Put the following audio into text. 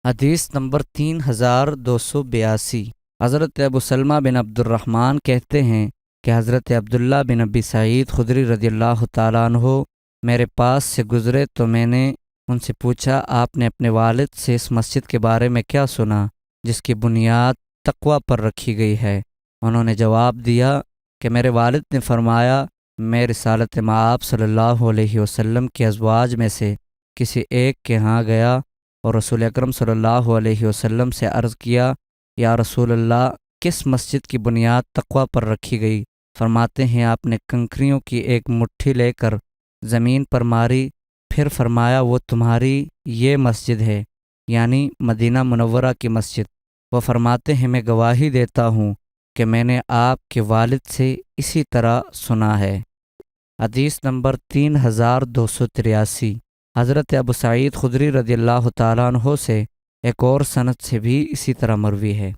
حدیث نمبر 3282۔ حضرت ابو سلمہ بن عبد الرحمن کہتے ہیں کہ حضرت عبداللہ بن ابی سعید خدری رضی اللہ تعالیٰ عنہ میرے پاس سے گزرے تو میں نے ان سے پوچھا، آپ نے اپنے والد سے اس مسجد کے بارے میں کیا سنا جس کی بنیاد تقوی پر رکھی گئی ہے؟ انہوں نے جواب دیا کہ میرے والد نے فرمایا، میں رسالت مآب صلی اللہ علیہ وسلم کے ازواج میں سے کسی ایک کے ہاں گیا اور رسول اکرم صلی اللہ علیہ وسلم سے عرض کیا، یا رسول اللہ، کس مسجد کی بنیاد تقوی پر رکھی گئی؟ فرماتے ہیں آپ نے کنکریوں کی ایک مٹھی لے کر زمین پر ماری، پھر فرمایا وہ تمہاری یہ مسجد ہے، یعنی مدینہ منورہ کی مسجد۔ وہ فرماتے ہیں میں گواہی دیتا ہوں کہ میں نے آپ کے والد سے اسی طرح سنا ہے۔ حدیث نمبر 3283۔ حضرت ابو سعید خدری رضی اللہ تعالیٰ عنہ سے ایک اور سند سے بھی اسی طرح مروی ہے۔